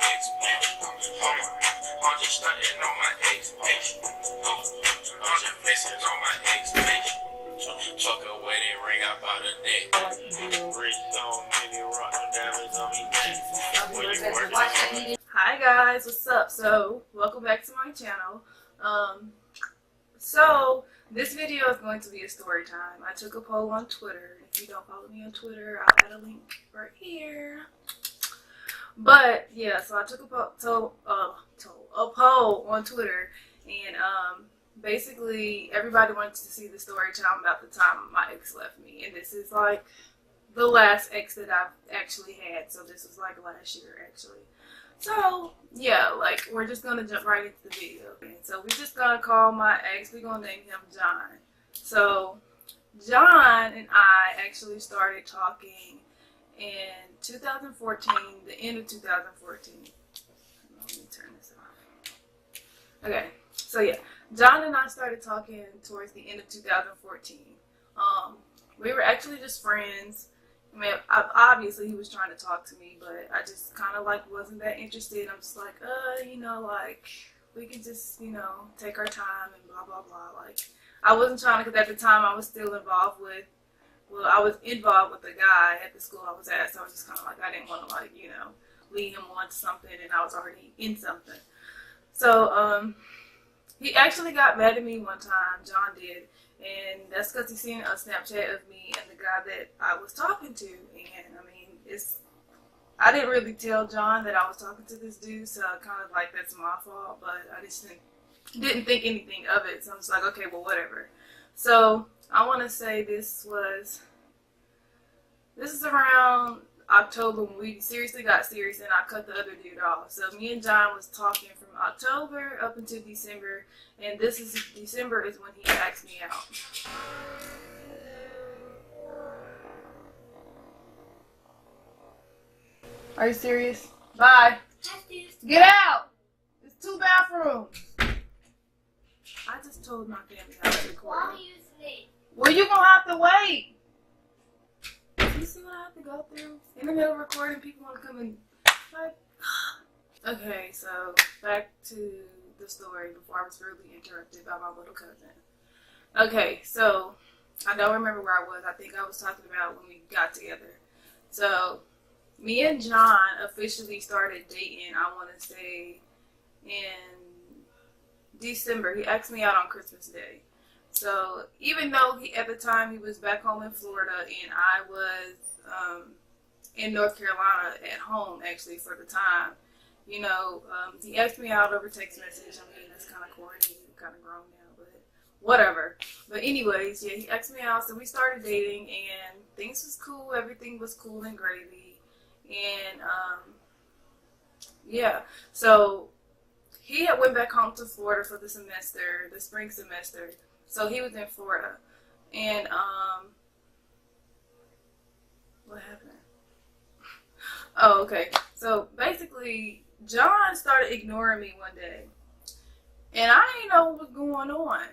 ex bitch. I'm just stunting on my ex bitch. I'm just flexing on my ex bitch. Fuck a wedding ring out by the neck. Rich don't maybe rock them diamonds on me neck. When you work. Hi guys, what's up? So welcome back to my channel. So this video is going to be a story time. I took a poll on Twitter. If you don't follow me on Twitter, I'll add a link right here. But yeah, so I took a poll on Twitter, and basically everybody wanted to see the story time about the time my ex left me, and this is like the last ex that I've actually had. So this was like last year actually. So yeah, like we're just gonna jump right into the video. And so we're just gonna call my ex, we're gonna name him John. So John and I actually started talking in 2014, the end of 2014. Let me turn this off. Okay, so yeah, John and I started talking towards the end of 2014. We were actually just friends. I mean, obviously he was trying to talk to me, but I just kind of like wasn't that interested. I'm just like, you know, like we can just, you know, take our time and blah, blah, blah. Like I wasn't trying to, because at the time I was still involved with, I was involved with the guy at the school I was at. So I was just kind of like, I didn't want to like, you know, lead him on to something, and I was already in something. So, he actually got mad at me one time, John did. And that's because he seen a Snapchat of me and the guy that I was talking to. And I mean, I didn't really tell John that I was talking to this dude, so kind of like that's my fault, but I just didn't think anything of it. So I'm just like, okay, well, whatever. So I want to say this is around October when we seriously got serious and I cut the other dude off. So me and John was talking from October up until December, and December is when he asked me out. Are you serious? Bye. Get out! It's 2 bathrooms. I just told my family I was recording. Well, you're gonna have to wait. You see what I have to go through? In the middle of recording, people want to come and like. Okay, so back to the story before I was rudely interrupted by my little cousin. Okay, so I don't remember where I was. I think I was talking about when we got together. So me and John officially started dating, I want to say, in December. He asked me out on Christmas Day. So even though at the time he was back home in Florida and I was in North Carolina at home actually for the time, you know, he asked me out over text message. I mean, that's kind of corny, kind of grown now, but whatever. But anyways, yeah, he asked me out, so we started dating and things was cool. Everything was cool and gravy. And yeah, so he had went back home to Florida for the semester, the spring semester. So he was in Florida, and what happened? Oh, okay. So basically, John started ignoring me one day, and I didn't know what was going on.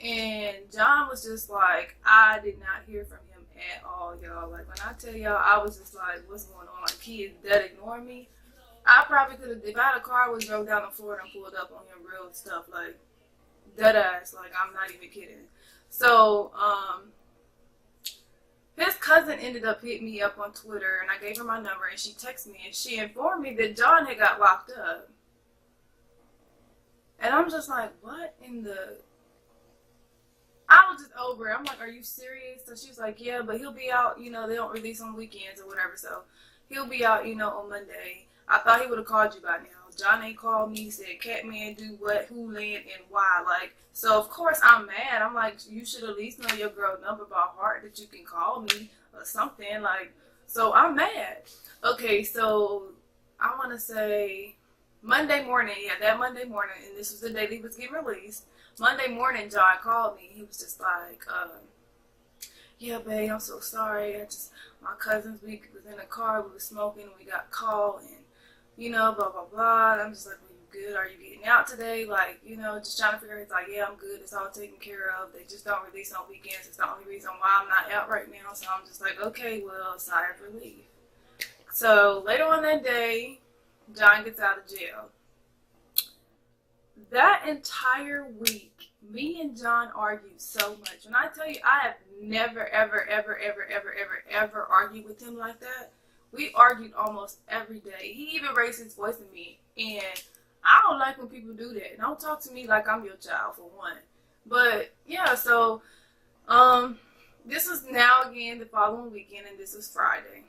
And John was just like, I did not hear from him at all, y'all. Like when I tell y'all, I was just like, what's going on? Like he is dead ignoring me. I probably could have, if I had a car, was drove down to Florida and pulled up on him real stuff like. Dead ass, like I'm not even kidding. So, his cousin ended up hitting me up on Twitter, and I gave her my number, and she texted me, and she informed me that John had got locked up. And I'm just like, what in the? I was just over it. I'm like, are you serious? So she was like, yeah, but he'll be out. You know, they don't release on weekends or whatever, so he'll be out. You know, on Monday. I thought he would have called you by now. John ain't called me, said Catman do what, who land, and why. Like, so of course I'm mad. I'm like, you should at least know your girl number by heart that you can call me or something. Like, so I'm mad. Okay, so I want to say Monday morning, yeah, that Monday morning, and this was the day that he was getting released. Monday morning, John called me. He was just like, yeah, babe, I'm so sorry. My cousins, we was in the car, we were smoking, and we got called, and you know, blah, blah, blah. And I'm just like, well, you good? Are you getting out today? Like, you know, just trying to figure out. He's like, yeah, I'm good. It's all taken care of. They just don't release on weekends. It's the only reason why I'm not out right now. So I'm just like, okay, well, sigh of relief. So later on that day, John gets out of jail. That entire week, me and John argued so much. When I tell you, I have never, ever, ever, ever, ever, ever, ever argued with him like that. We argued almost every day. He even raised his voice at me. And I don't like when people do that. Don't talk to me like I'm your child, for one. But, yeah, so, this was now again the following weekend, and this was Friday.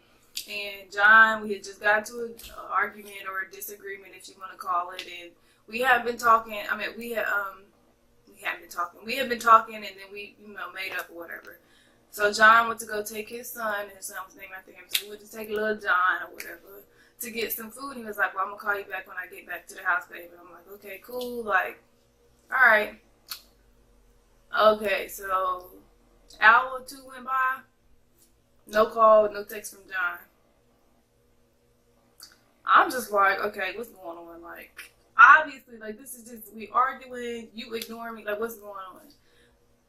And John, we had just got into an argument or a disagreement, if you want to call it, and we have been talking. I mean, we haven't been talking. We have been talking, and then we, made up or whatever. So John went to go take his son. His son was named after him. So we went to take little John or whatever to get some food. He was like, "Well, I'm gonna call you back when I get back to the house, baby." I'm like, "Okay, cool." Like, all right. Okay, so hour or two went by. No call, no text from John. I'm just like, okay, what's going on? Like, obviously, like, this is just, we arguing, you ignoring me, like, what's going on?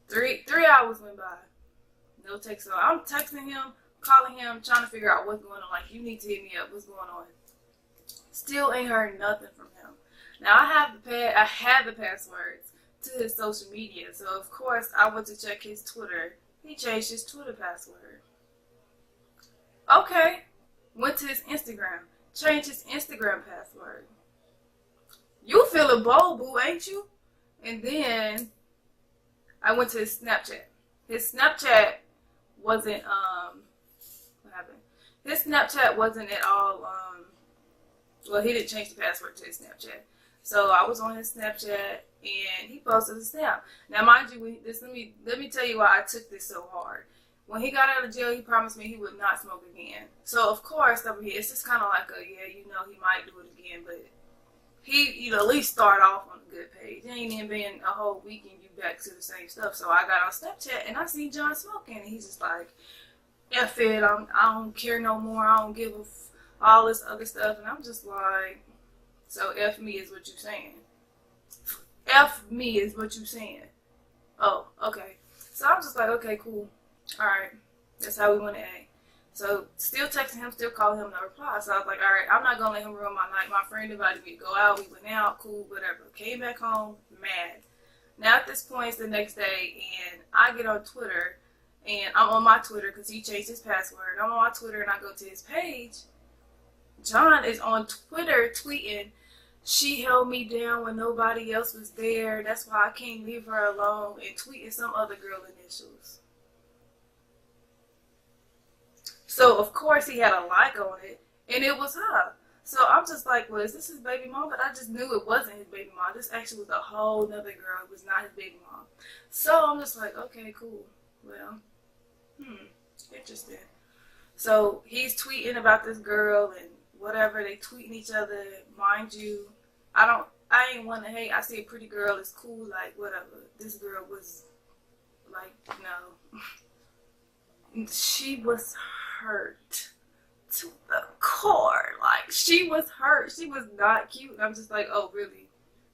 Three hours went by. No text. So I'm texting him, calling him, trying to figure out what's going on. Like, you need to hit me up. What's going on? Still ain't heard nothing from him. Now I have the passwords to his social media. So of course I went to check his Twitter. He changed his Twitter password. Okay. Went to his Instagram. Changed his Instagram password. You feeling bold, boo, ain't you? And then I went to his Snapchat. His Snapchat wasn't, what happened? His Snapchat wasn't at all, well, he didn't change the password to his Snapchat. So I was on his Snapchat, and he posted a snap. Now, mind you, let me tell you why I took this so hard. When he got out of jail, he promised me he would not smoke again. So, of course, it's just kind of like he might do it again, but he, at least start off on a good page. It ain't even been a whole week and you back to the same stuff. So I got on Snapchat and I seen John smoking, and he's just like, F it, I don't care no more, I don't give all this other stuff. And I'm just like, so F me is what you saying. F me is what you saying. Oh, okay. So I'm just like, okay, cool. Alright. That's how we want to act. So still texting him, still calling him, no reply. So I was like, alright, I'm not going to let him ruin my night. My friend invited me to go out. We went out, cool, whatever. Came back home, mad. Now at this point, it's the next day, and I get on Twitter, and I'm on my Twitter because he changed his password. I'm on my Twitter, and I go to his page. John is on Twitter tweeting, "She held me down when nobody else was there. That's why I can't leave her alone," and tweeting some other girl initials. So, of course, he had a like on it, and it was her. So I'm just like, well, is this his baby mom? But I just knew it wasn't his baby mom. This actually was a whole nother girl. It was not his baby mom. So I'm just like, okay, cool. Well, interesting. So he's tweeting about this girl and whatever. They tweeting each other. Mind you, I ain't want to hate. I see a pretty girl. It's cool. Like, whatever. This girl was like, no. She was hurt to the core. Like, she was hurt. She was not cute. And I'm just like, oh, really?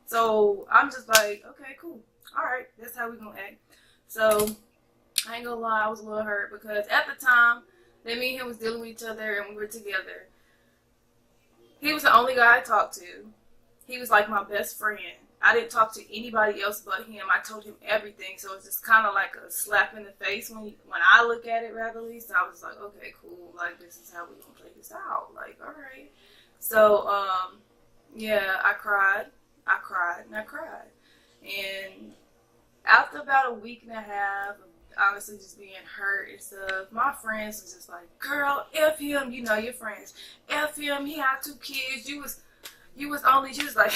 So I'm just like, okay, cool. All right, that's how we gonna act. So I ain't gonna lie, I was a little hurt because at the time that me and him was dealing with each other and we were together, he was the only guy I talked to. He was like my best friend. I didn't talk to anybody else but him. I told him everything. So it's just kind of like a slap in the face when I look at it, rather. So I was like, okay, cool. Like, this is how we gonna play this out. Like, all right. So, yeah, I cried. And after about a week and a half of honestly just being hurt and stuff, my friends was just like, girl, F him. You know your friends. F him. He had 2 kids. She was like,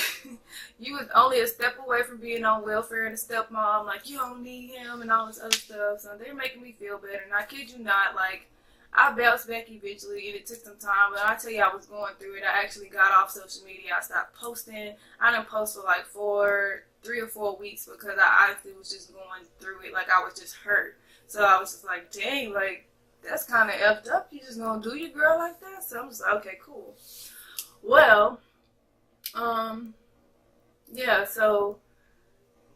you was only a step away from being on welfare and a stepmom. Like, you don't need him and all this other stuff. So they're making me feel better. And I kid you not, like, I bounced back eventually, and it took some time. But I tell you, I was going through it. I actually got off social media. I stopped posting. I didn't post for like 3 or 4 weeks because I honestly was just going through it. Like, I was just hurt. So I was just like, dang, like, that's kind of effed up. You just gonna do your girl like that? So I'm just like, okay, cool. Well, yeah, so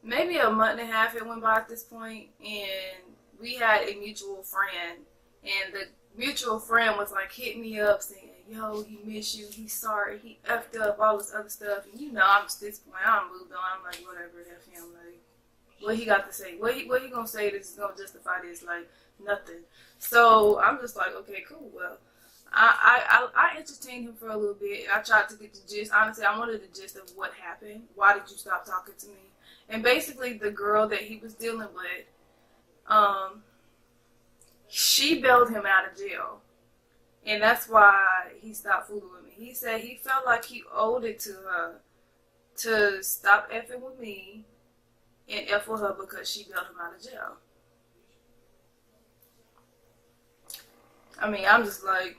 maybe a month and a half it went by at this point, and we had a mutual friend, And the mutual friend was like hitting me up saying, yo, he miss you, he's sorry, he effed up, all this other stuff. And you know, I'm at this point, I'm moved on. I'm like, whatever, F him. Like, what he got to say? What he gonna say that's gonna justify this? Like, nothing. So I'm just like, okay, cool. Well, I entertained him for a little bit. I tried to get the gist. Honestly, I wanted the gist of what happened. Why did you stop talking to me? And basically, the girl that he was dealing with, she bailed him out of jail. And that's why he stopped fooling with me. He said he felt like he owed it to her to stop effing with me and F with her because she bailed him out of jail. I mean, I'm just like,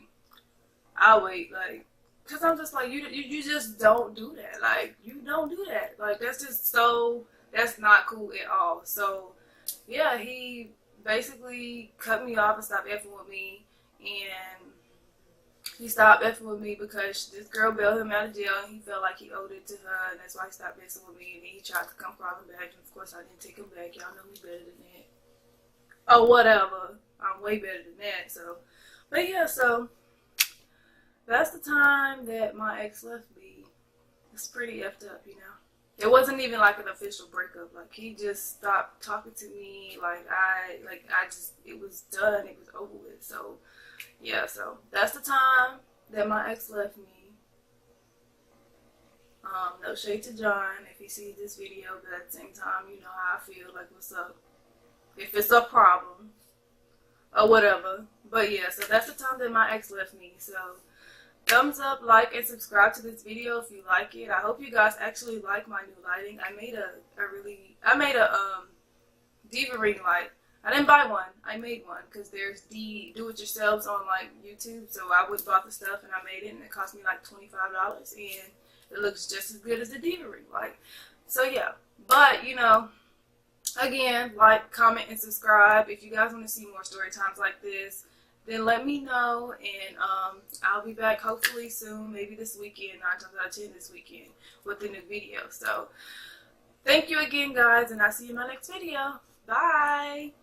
I'll wait, like, because I'm just like, you just don't do that. Like, you don't do that. Like, that's just so, that's not cool at all. So, yeah, he basically cut me off and stopped effing with me. And he stopped effing with me because this girl bailed him out of jail and he felt like he owed it to her. And that's why he stopped messing with me. And then he tried to come crawling back. And, of course, I didn't take him back. Y'all know me better than that. Oh, whatever. I'm way better than that. So, but yeah, so that's the time that my ex left me. It's pretty effed up, you know. It wasn't even like an official breakup. Like, he just stopped talking to me. It was done. It was over with. So, yeah, so that's the time that my ex left me. No shade to John if he sees this video, but at the same time, you know how I feel. Like, what's up? If it's a problem or whatever. But yeah, so that's the time that my ex left me. So thumbs up, like, and subscribe to this video if you like it. I hope you guys actually like my new lighting. I made a diva ring light. I didn't buy one. I made one because there's the do-it-yourselves on like YouTube. So I went bought the stuff and I made it, and it cost me like $25, and it looks just as good as the diva ring light. So yeah, but you know, again, like, comment, and subscribe. If you guys want to see more story times like this, then let me know, and I'll be back hopefully soon, maybe this weekend, 9 times out of 10 this weekend, with a new video. So, thank you again, guys, and I'll see you in my next video. Bye!